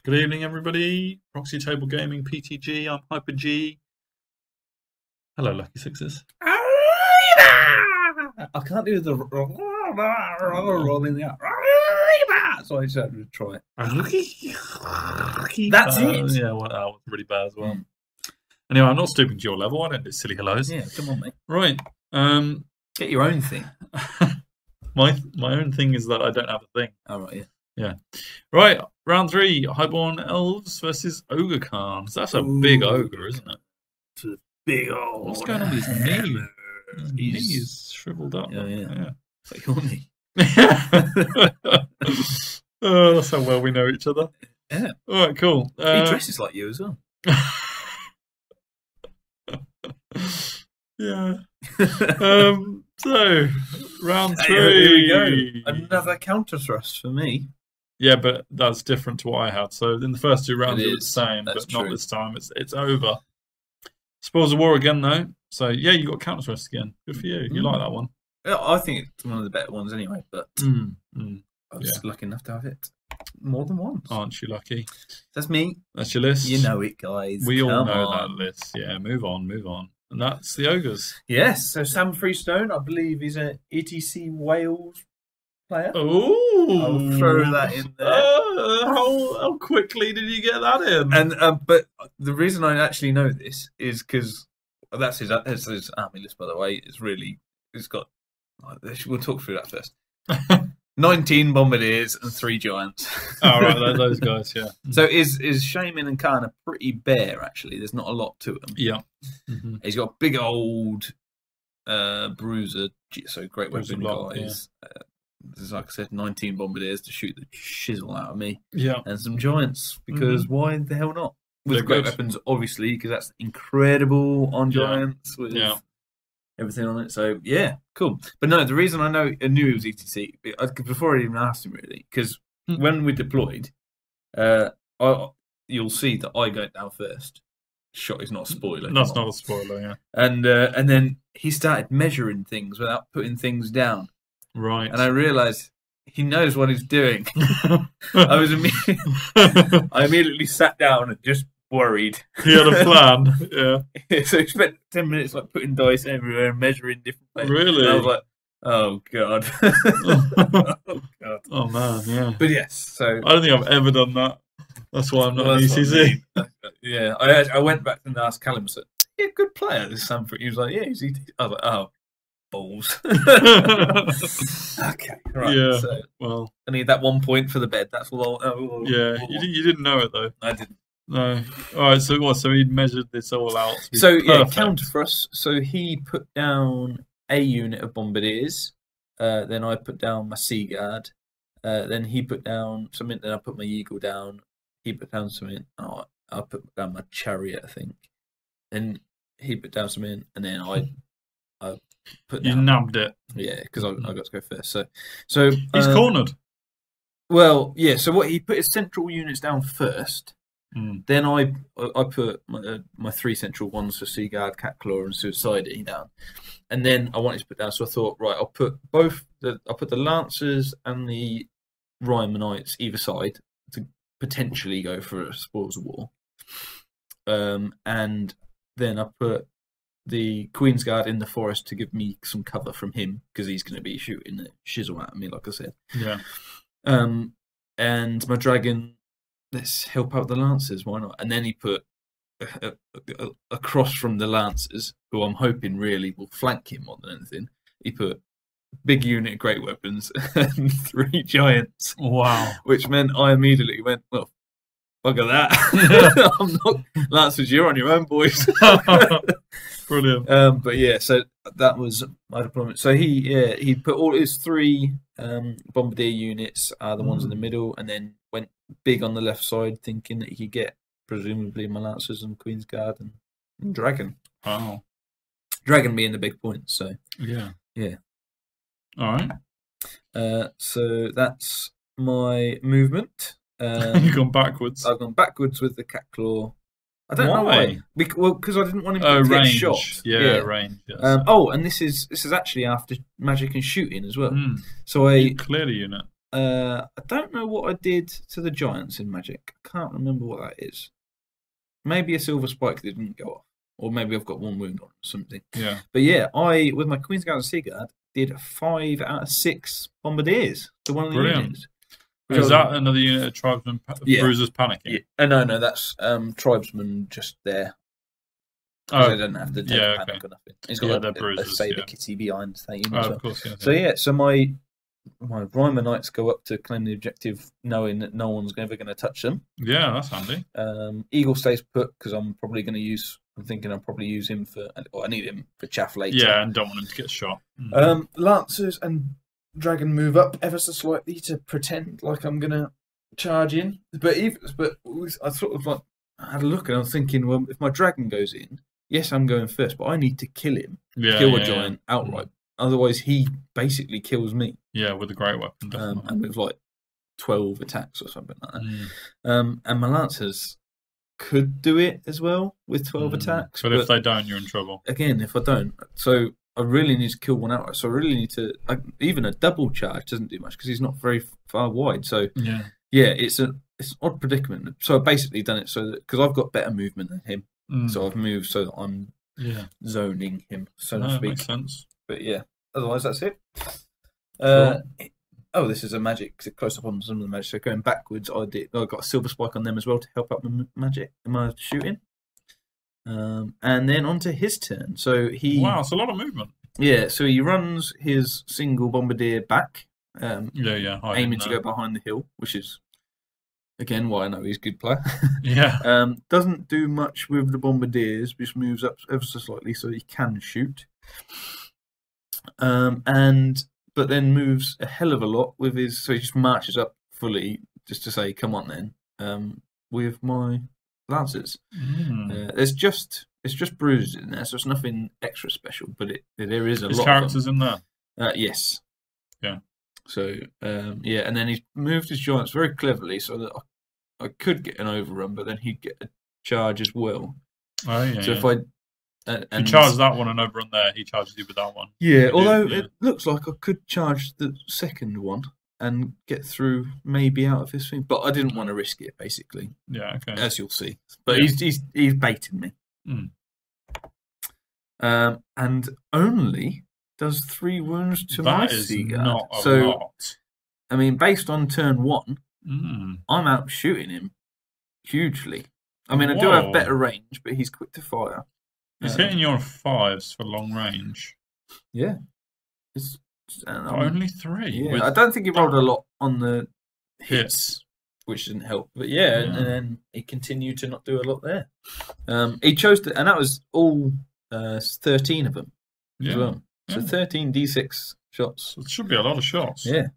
Good evening, everybody. Proxy Table Gaming, PTG. I'm Hyper G. Hello, Lucky Sixes. I can't do the rolling the out. So I just had to try it. That's it. Yeah, well, that was really bad as well. Anyway, I'm not stooping to your level. I don't do silly hellos. Yeah, come on, mate. Right. Get your own thing. My own thing is that I don't have a thing. Oh, right, yeah. Yeah. Right. Round 3. Highborn Elves versus Ogre Khans. That's a big ogre, isn't it? It's a big old. What's going on with his knee? His knee is shriveled up. Yeah. It's like your knee. Oh, that's how well we know each other. Yeah. All right, cool. He dresses like you as well. Yeah. So, round 3. Here we go. Another counter thrust for me. Yeah, but that's different to what I had. So in the first 2 rounds, it was the same, That's but not true. this time. It's over. Spoils of War again, though. So yeah, you got counter thrust again. Good for you. You like that one? Yeah, I think it's one of the better ones anyway, but I was lucky enough to have it more than once. Aren't you lucky? That's me. That's your list. You know it, guys. We all Come know on. that list. Yeah, move on. And that's the ogres. Yes, so Sam Freestone, I believe he's an ETC Wales player. Oh, I'll throw that in there. How quickly did you get that in? And but the reason I actually know this is because that's his army list, by the way. It's got. We'll talk through that first. 19 Bombardiers and 3 Giants. Oh, right, those guys, yeah. So is Shaman and Khan are pretty bare, actually. There's not a lot to them. Yeah. He's got a big old bruiser, so great Bruiser weapon block, guys. There's, like I said, 19 Bombardiers to shoot the shizzle out of me. Yeah. And some Giants, because why the hell not? With They're great good. weapons, obviously, because that's incredible on Yeah. Giants with Yeah. everything on it. So, yeah, cool. But no, the reason I knew it was ETC, before I even asked him, really, because when we deployed, you'll see that I go down first. Shot is not a spoiler. That's not a spoiler, yeah. And then he started measuring things without putting things down. Right. And I realised he knows what he's doing. I immediately sat down and just worried. He had a plan, yeah. So he spent 10 minutes like putting dice everywhere and measuring different places. Really? And I was like, oh god. Oh god. Oh, man, yeah. But yes, so I don't think I've ever done that. That's why I'm not an that's what I ECZ. mean. Yeah, I went back and asked Callum, said, yeah, good player, this Sanford. He was like, yeah, he's ETC. I was like, oh, balls. Okay, right. Yeah, So well, I need that 1 point for the bed. That's all. yeah. You didn't know it, though. I didn't. No. All right, so what? So he measured this all out. To be So yeah, perfect. counter for us. So he put down a unit of Bombardiers. Then I put down my Sea Guard. Then he put down something. Then I put my Eagle down. He put down something. Oh, I put down my Chariot, I think. Then he put down something, and then I put You down. nabbed it. Yeah, because I got to go first. So He's cornered. Well, yeah. So what he put his central units down first. Then I put my 3 central ones for Sea Guard, Cat Claw, and Suicide down, and then I wanted to put down. So I thought, right, I'll put I'll put the Lancers and the Rymanites either side to potentially go for a Spoils of War, and then I put the Queen's Guard in the forest to give me some cover from him because he's going to be shooting the shizzle at me, like I said. Yeah. And my Dragon. Let's help out the Lancers, why not? And then he put across from the Lancers, who I'm hoping really will flank him more than anything. He put big unit of great weapons and 3 Giants. Wow. Which meant I immediately went, well, bugger that. I'm not Lancers, you're on your own, boys. Brilliant. But yeah, so that was my deployment. So he put all his 3 Bombardier units, the ones in the middle, and then went big on the left side, thinking that he could get presumably my Lancers and Queen's Guard and Dragon. Wow. Dragon being the big point. So Yeah. yeah. All right. So that's my movement. You've gone backwards. I've gone backwards with the Cat Claw. I don't know Why? why. Because I didn't want him Oh, to get range. shot. Yeah, range. Yes. And this is actually after magic and shooting as well. So You cleared a unit. I don't know what I did to the giants in Magic. I can't remember what that is. Maybe a silver spike that didn't go off, or maybe I've got one wound on or something. Yeah. But yeah, I with my Queen's Guard and Seaguard did 5 out of 6 Bombardiers to one of the units. Is that another unit of tribesmen bruisers panicking? Yeah. No, that's tribesmen just there. Oh, they don't have to take panic or nothing. He's got a saber kitty behind that unit. Of course, yeah. So yeah, so my Rhymer Knights go up to claim the objective, knowing that no one's ever going to touch them. Yeah, that's handy. Eagle stays put because I'm probably going to use. I'm thinking I'll probably use him for. Or I need him for chaff later. Yeah, and don't want him to get shot. Lancers and Dragon move up ever so slightly to pretend like I'm going to charge in. But I sort of like I had a look and I was thinking, well, if my Dragon goes in, yes, I'm going first, but I need to kill him, kill a giant outright. Otherwise, he basically kills me. Yeah, with a great weapon, definitely. And with like 12 attacks or something like that. And my Lancers could do it as well with 12 attacks. But if they don't, you're in trouble. Again, if I don't. So I really need to kill one outright. So I really need to... even a double charge doesn't do much because he's not very far wide. So yeah, it's an odd predicament. So I've basically done it so that... Because I've got better movement than him. So I've moved so that I'm zoning him, so to speak. That makes sense. But yeah, otherwise that's it. This is a magic close up on some of the magic. So going backwards, I got a silver spike on them as well to help out my shooting. And then onto his turn. So it's a lot of movement. Yeah, so he runs his single bombardier back. Aiming to go behind the hill, which is again why I know he's a good player. Doesn't do much with the bombardiers, just moves up ever so slightly so he can shoot. But then moves a hell of a lot with his. So he just marches up fully just to say, "Come on, then." With my Lancers, it's just bruises in there, so it's nothing extra special. But there is a lot. Characters in there. Yes. Yeah. So and then he's moved his giants very cleverly so that I could get an overrun, but then he'd get a charge as well. Oh yeah. So if I you charge that one and overrun there, he charges you with that one. Yeah, although it looks like I could charge the second one and get through maybe out of his thing, but I didn't want to risk it, basically. Yeah, okay. As you'll see. But he's baiting me. And only does 3 wounds to my Seaguard. That is not a lot. I mean, based on turn 1, I'm out shooting him hugely. I mean, I do have better range, but he's quick to fire. He's hitting you on 5s for long range. Yeah. Only 3. Yeah, I don't think he rolled a lot on the hits, which didn't help. But and then he continued to not do a lot there. He chose to, and that was all 13 of them as well. So 13 D6 shots. It should be a lot of shots. Yeah.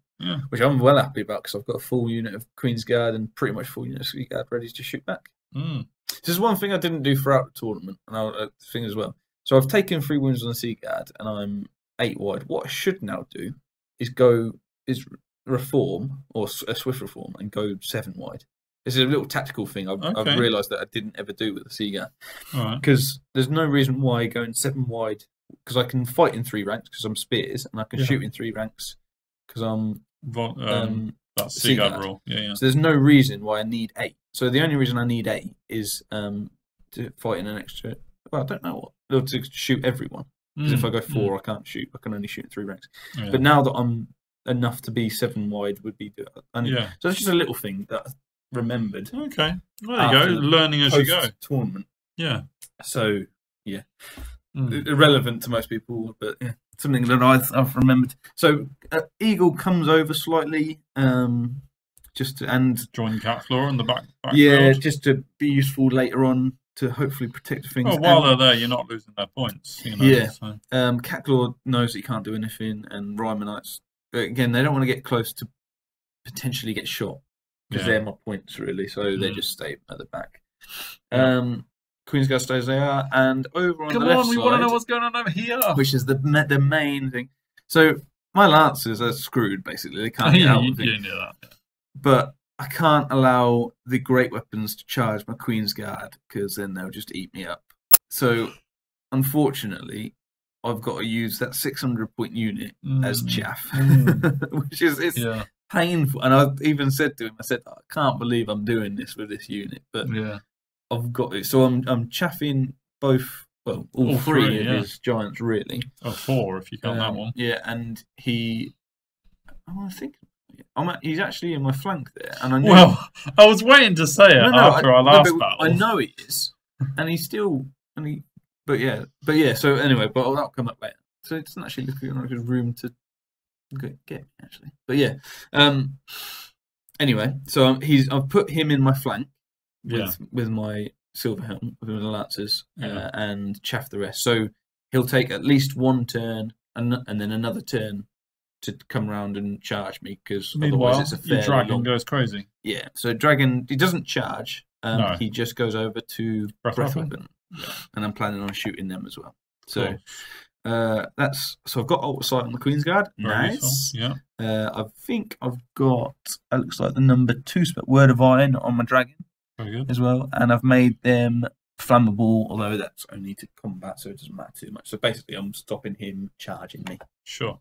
Which I'm well happy about because I've got a full unit of Queen's Guard and pretty much full unit of Sea Guard ready to shoot back. This is one thing I didn't do throughout the tournament, and thing as well. So I've taken 3 wounds on the Sea Guard, and I'm 8 wide. What I should now do is reform or a swift reform and go 7 wide. This is a little tactical thing I've realised that I didn't ever do with the Sea Guard because there's no reason why going 7 wide because I can fight in 3 ranks because I'm spears, and I can shoot in 3 ranks because I'm that's Sea Guard rule. Yeah. So there's no reason why I need 8. So the only reason I need 8 is to fight in an extra. Well, I don't know what to shoot everyone. Because if I go 4, I can't shoot. I can only shoot in 3 ranks. Yeah. But now that I'm enough to be 7 wide, would be good. So it's just a little thing that I remembered. Okay, there you go. Learning as you go. Tournament. Yeah. So irrelevant to most people, but something that I've remembered. So Eagle comes over slightly, just to, and join Cat Floor on the back. Just to be useful later on to hopefully protect things. Well, while they're there, you're not losing their points. So. Catclaw knows that he can't do anything, and Rhymer Knights again. They don't want to get close to potentially get shot because they're my points really. So they just stay at the back. Queen's Guard stays there, and over on the left side. We want to know what's going on over here, which is the main thing. So my Lancers are screwed basically. They can't get out of it. You knew that. But I can't allow the great weapons to charge my Queen's Guard because then they'll just eat me up. So, unfortunately, I've got to use that 600-point unit as chaff, which is painful. And I even said to him, I said, I can't believe I'm doing this with this unit, but yeah, I've got it. So I'm chaffing both, well, all three of his giants, really. Oh, 4 if you count that one. Yeah, and he's actually in my flank there, and I knew. Well, I was waiting to say it after our last battle. I know he is, and he's still, but yeah. So anyway, but that'll come up later. So it doesn't actually look like there's room to get me, actually. But yeah. Anyway, so I've put him in my flank with my silver helm, with the lancers, and chaff the rest. So he'll take at least one turn and then another turn to come around and charge me, because otherwise it's a fairly dragon goes crazy. Yeah, so dragon, he doesn't charge. No. He just goes over to breath weapon, and I'm planning on shooting them as well. So so I've got ult sight on the Queen's Guard. Nice. Yeah. I think I've got, it looks like the number 2 word of iron on my dragon. Very good. As well, and I've made them flammable, although that's only to combat, so it doesn't matter too much. So basically, I'm stopping him charging me. Sure.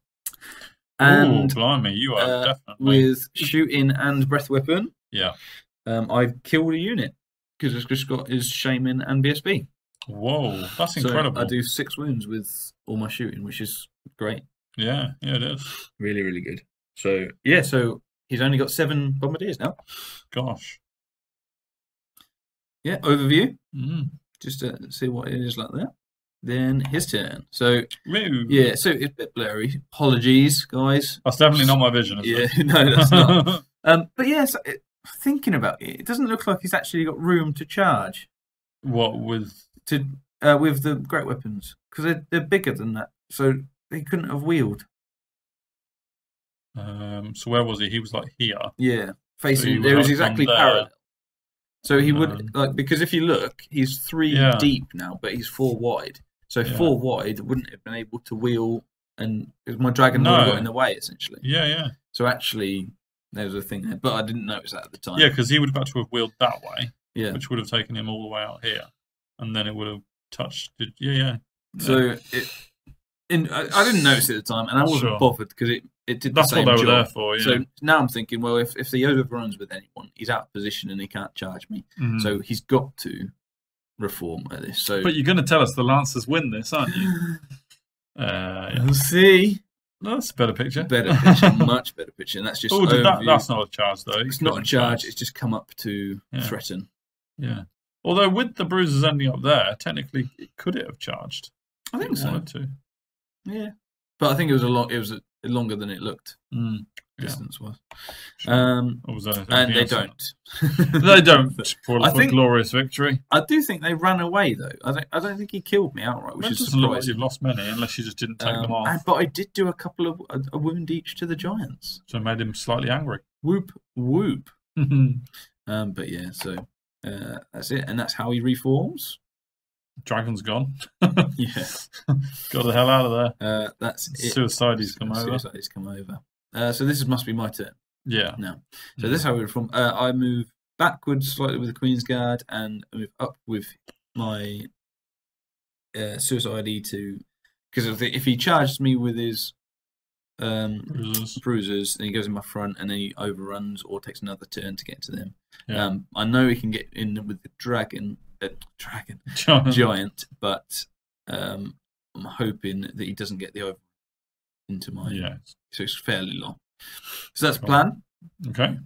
And blimey, you are definitely with shooting and breath weapon. Yeah. I've killed a unit because it's just got his shaman and BSB. Whoa, that's incredible. I do 6 wounds with all my shooting, which is great. Yeah, it is. Really, really good. So yeah, so he's only got 7 bombardiers now. Gosh. Yeah, overview. Just to see what it is like there. Then his turn. So yeah, so it's a bit blurry. Apologies, guys. That's definitely not my vision. Is it? No, that's not. But yeah, so thinking about it, it doesn't look like he's actually got room to charge. What with the great weapons, because they're bigger than that, so they couldn't have wheeled. So where was he? He was like here. Yeah, facing. So there was exactly parallel. So he would because if you look, he's 3 deep now, but he's 4 wide. So 4 wide wouldn't have been able to wheel, and my dragon would have got in the way essentially. Yeah. So actually, there was a thing there, but I didn't notice that at the time. Yeah, because he would have had to have wheeled that way. Yeah, which would have taken him all the way out here, and then it would have touched. Yeah. So I didn't notice it at the time, and I wasn't bothered because it did the same job. That's what they were there for. Yeah. So now I'm thinking, well, if he overruns with anyone, he's out of position and he can't charge me. So he's got to reform at this. So, but you're going to tell us the Lancers win this, aren't you? We'll see. No, that's a better picture. Better picture, much better picture. And that's just that's not a charge though. It's not a charge. It's just come up to threaten. Yeah. Although with the bruises ending up there, technically, could it have charged? I think so. Wanted to. Yeah, but I think it was longer than it looked. Distance was. Sure. And they don't. They don't. For glorious victory. I do think they ran away though. I don't think he killed me outright, which is surprising. Like you've lost many, unless you just didn't take them off. But I did do a couple of a wound each to the giants, so it made him slightly angry. Whoop whoop. But yeah, so that's it, and that's how he reforms. Dragon's gone. Yeah, got the hell out of there. That's it. Suicide's come over. Suicide's come over. So this must be my turn. Yeah. Now, so this is how we reform. I move backwards slightly with the Queen's Guard, and I move up with my Suicide to, because if he charges me with his bruisers, then he goes in my front, and then he overruns or takes another turn to get to them. Yeah. I know he can get in with the giant, but I'm hoping that he doesn't get the over into my. Yeah. So it's fairly long. So that's the plan. Okay.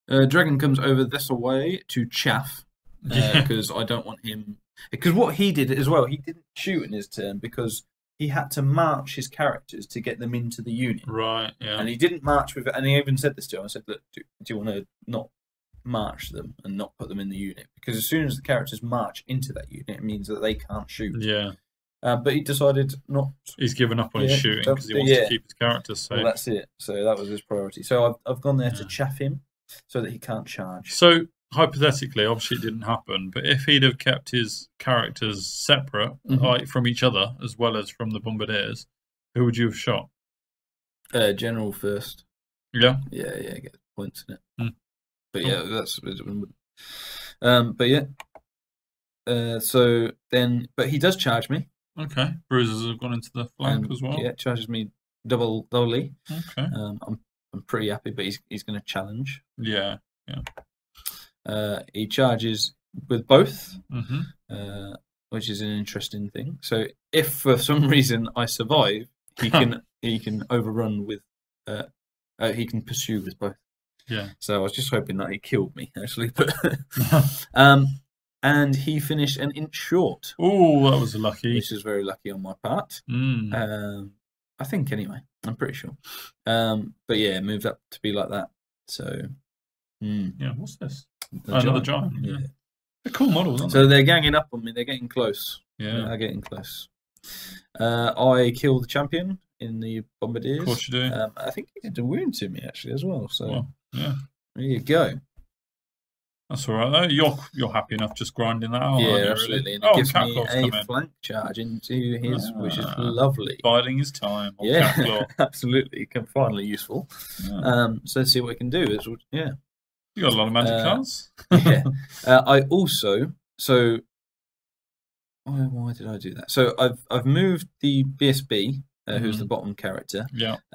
Dragon comes over this way to chaff because I don't want him. Because what he did as well, he didn't shoot in his turn because he had to march his characters to get them into the unit. Right. Yeah. And he didn't march with it. And he even said this to him. I said, "Look, do you want to not march them and not put them in the unit? Because as soon as the characters march into that unit, it means that they can't shoot." Yeah. But he decided not. He's given up on his shooting because he wants to keep his characters safe. Well, that's it. So that was his priority. So I've gone there to chaff him so that he can't charge. So hypothetically, obviously it didn't happen, but if he'd have kept his characters separate, like from each other as well as from the Bombardiers, who would you have shot? General first. Yeah. Yeah, get points in it. But yeah, that's. But yeah. So then, but he does charge me. Okay. Bruises have gone into the flank as well. Yeah, charges me double E. Okay. I'm pretty happy, but he's going to challenge. Yeah. He charges with both, Mm-hmm. which is an interesting thing. So if for some reason I survive, he can overrun with. He can pursue with both. Yeah. So I was just hoping that he killed me actually, but and he finished an inch short. Oh, that was lucky. Which is very lucky on my part. I think anyway. I'm pretty sure. But yeah, it moved up to be like that. So yeah, what's this? Another giant. Yeah. They're cool models, aren't so they? they're ganging up on me. They're getting close. Yeah. They're getting close. I killed the champion in the Bombardiers. Of course you do. I think he did a wound to me actually as well. So yeah, there you go. That's all right though. You're happy enough just grinding that out. Yeah, absolutely. Really? And it gives me a flank charge into his, which is lovely. Biding his time. Yeah, absolutely. Finally useful. Yeah. So let's see what we can do. Yeah. You got a lot of magic cards. Yeah. I also why did I do that? So I've moved the BSB, who's the bottom character,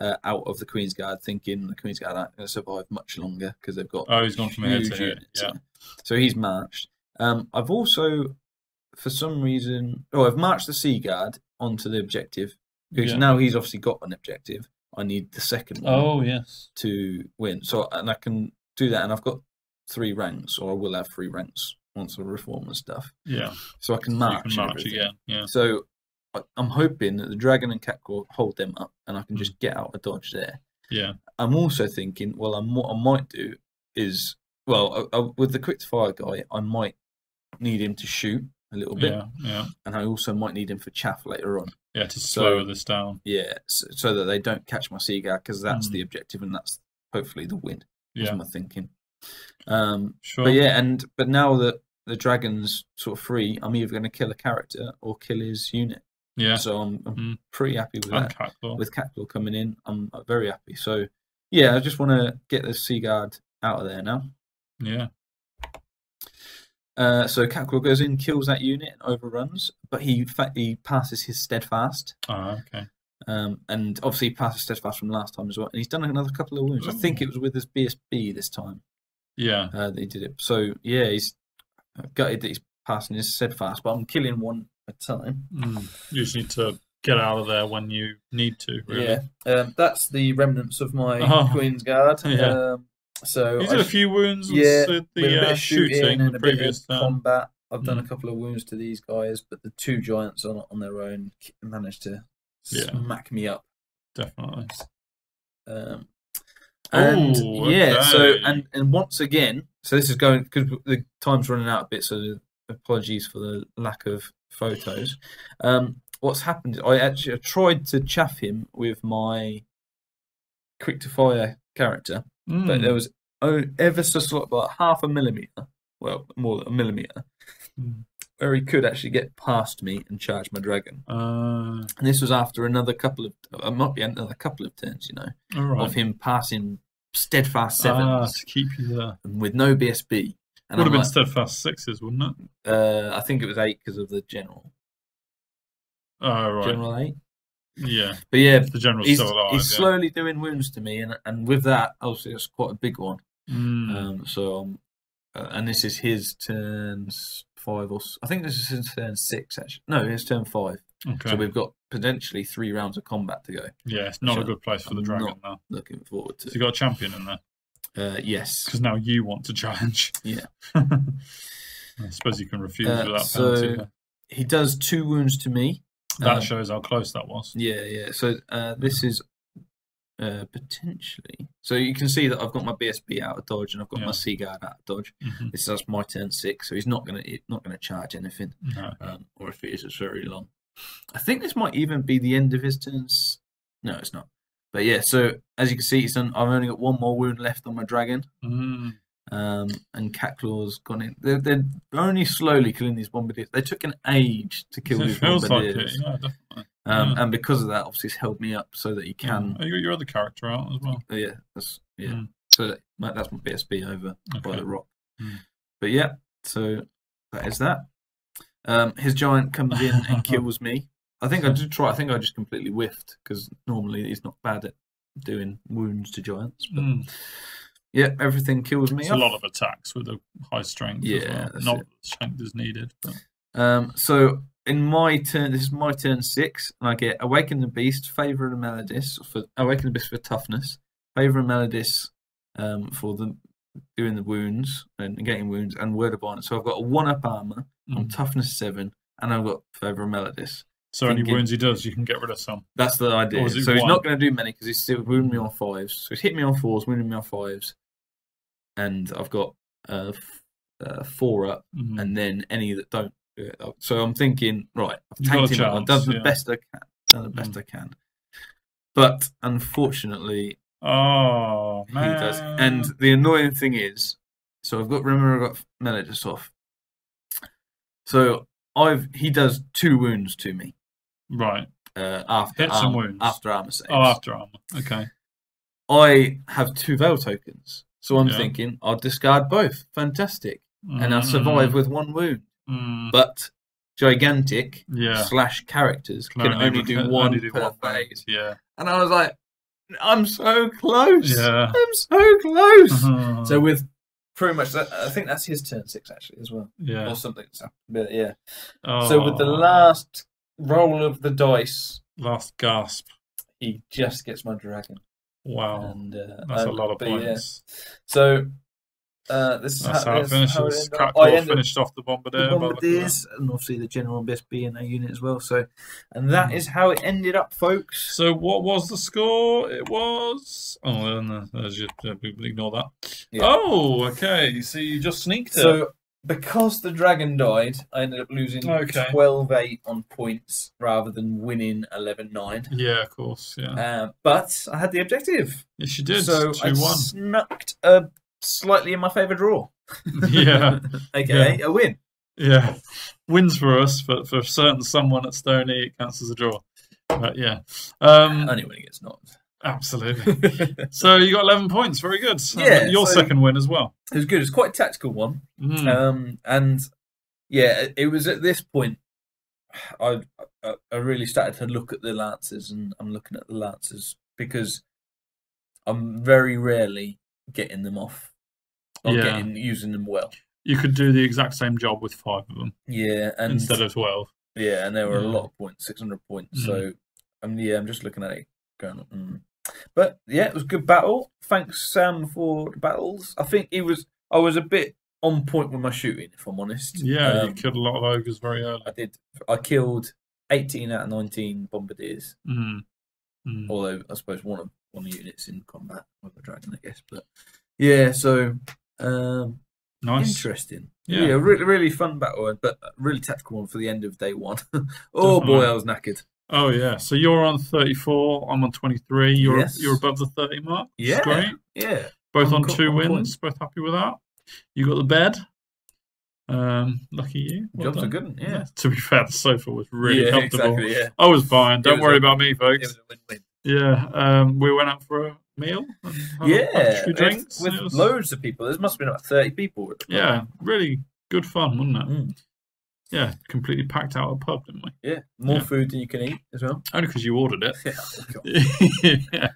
out of the Queen's Guard, thinking the Queen's Guard aren't going to survive much longer because they've got. Oh, he's gone from here to here. Yeah. So he's marched. I've also, for some reason, I've marched the Sea Guard onto the objective because now he's obviously got an objective. I need the second one. Oh yes. To win. So and I can do that, and I've got 3 ranks, or I will have 3 ranks once I reform and stuff. Yeah. So I can march. Again. Yeah. So I'm hoping that the dragon and catclaw hold them up, and I can just get out of dodge there. Yeah. I'm also thinking, what I might do is, with the quick to fire guy, I might need him to shoot a little bit. Yeah. And I also might need him for chaff later on. Yeah, to slow this down. Yeah, so that they don't catch my sea guard, because that's the objective, and that's hopefully the win. Yeah. That's my thinking. Sure. But now that the dragon's sort of free, I'm either going to kill a character or kill his unit. Yeah. So I'm pretty happy with that. Catclaw. With Catclaw coming in, I'm very happy. So yeah, I just want to get the Sea Guard out of there now. Yeah. So Catclaw goes in, kills that unit, and overruns, but he passes his steadfast. Oh, okay. And obviously he passed steadfast from last time as well. And he's done another couple of wounds. I think it was with his BSB this time. Yeah. That he did it. So yeah, he's gutted that he's passing his steadfast, but I'm killing one at a time. You just need to get out of there when you need to. Really. Yeah. That's the remnants of my Queen's Guard. Yeah. So you did a few wounds with a the bit of shooting and the a bit previous of combat. I've done a couple of wounds to these guys, but the 2 giants on their own managed to smack me up. Definitely. And once again, so this is going because the time's running out a bit, so apologies for the lack of photos. What's happened? I tried to chaff him with my quick to fire character, but there was ever so slight, about half a millimeter, well, more than a millimeter, where he could actually get past me and charge my dragon. And this was after another couple of turns, of him passing steadfast 7s to keep you there with no BSB. And would have been steadfast 6s, wouldn't it? I think it was 8 because of the general. Oh, right. General 8. Yeah. But yeah, the general's he's, still alive. He's slowly doing wounds to me, and with that, obviously, it's quite a big one. And this is his turn 5 I think this is his turn 6, actually. No, his turn 5. Okay. So we've got potentially 3 rounds of combat to go. Yeah, it's not a good place for the dragon now. Looking forward to. So you got a champion in there? Yes. Because now you want to challenge. Yeah. I suppose you can refuse without penalty. So he does 2 wounds to me. That shows how close that was. Yeah. So this is potentially. So you can see that I've got my BSB out of dodge and I've got my Sea Guard out of dodge. This is my turn 6, so he's not gonna charge anything. No. Or if it is, it's very long. I think this might even be the end of his turns. No, it's not. But yeah, so as you can see, I've only got 1 more wound left on my dragon. And Catclaw's gone in. They're only slowly killing these Bombardiers. They took an age to kill these Bombardiers. Like it. Yeah, definitely. And because of that, obviously, it's held me up so that he can. You got your other character out as well. Yeah, So that's my BSB over by the rock. But yeah, so that is that. His giant comes in and kills me. I think I did try. I think I just completely whiffed because normally he's not bad at doing wounds to giants. But yeah, everything kills me. It's a lot of attacks with a high strength. Yeah, as well. Not that the strength is needed. But. So in my turn, this is my turn 6, and I get Awaken the Beast, Favor and Melodis for Awaken the Beast for toughness, Favor and Melodis for doing the wounds and getting wounds, and Word of Honor. So I've got a 1-up armor on toughness 7, and I've got Favor and Melodis. So any wounds he does, you can get rid of some. That's the idea. So he's not going to do many because he's still wounding me on 5s. So he's hit me on 4s, wounding me on 5s, and I've got 4 up, and then any that don't do it up. So I'm thinking, right, I've tanked him. I've done the best I can. Done the best I can. But unfortunately, man, he does. And the annoying thing is, so I've got Melodis off. So he does 2 wounds to me. Right. After hit some wounds. After armor saves. Oh, after armor. Okay. I have 2 veil tokens, so I'm thinking I'll discard both. Fantastic, and I'll survive with 1 wound. But gigantic / characters can only do one per phase. Yeah. And I was like, I'm so close. Yeah. I'm so close. So with pretty much that, I think that's his turn 6 actually as well. Yeah. Or something. But yeah. So with the last roll of the dice, last gasp, he just gets my dragon. Wow, and that's a lot of points. Yeah. So this is how it finishes. Finished off the Bombardiers, and obviously the General and BSB in that unit as well. So, and that is how it ended up, folks. So what was the score? It was ignore that. Yeah. Oh, okay. So you just sneaked it. So because the dragon died, I ended up losing 12-8 on points rather than winning 11-9. Yeah, of course. Yeah. But I had the objective. Yes, you did. So 2-1. I snuck slightly in my favour draw. Yeah. AKA a win. Yeah. Wins for us, but for someone at Stoney, it counts as a draw. But yeah. Only when it gets knocked. Absolutely. So you got 11 points. Very good. Yeah, your second win as well. It was good. It's quite a tactical one. And yeah, it was at this point I really started to look at the Lancers, and I'm looking at the Lancers because I'm very rarely getting them off. Using them well. You could do the exact same job with 5 of them. Yeah, and instead of 12. Yeah, and there were a lot of points, 600 points. So I'm just looking at it going. But yeah, it was a good battle. Thanks, Sam, for the battles. I think I was a bit on point with my shooting, if I'm honest. Yeah, you killed a lot of ogres very early. I did. I killed 18 out of 19 bombardiers. Although I suppose one of the units in combat with a dragon, I guess. But yeah, so nice, interesting. Yeah, really, really fun battle, but really tactical one for the end of day 1. Oh boy, I was knackered. Oh yeah, so you're on 34. I'm on 23. You're above the 30 mark. Yeah, great. Yeah, both on 2 wins. Both happy with that. You got the bed. Lucky you. Jobs are good. Yeah. To be fair, the sofa was really comfortable. Exactly, yeah. I was fine. Don't worry about me, folks. It was a win-win. Yeah. We went out for a meal. And drinks with loads of people. There must have been about 30 people. Yeah, really good fun, wasn't it? Yeah, completely packed out a pub, didn't we? Yeah, more food than you can eat as well. Only because you ordered it. Yeah.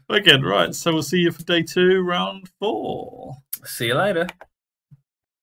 Again, right. So we'll see you for day 2, round 4. See you later.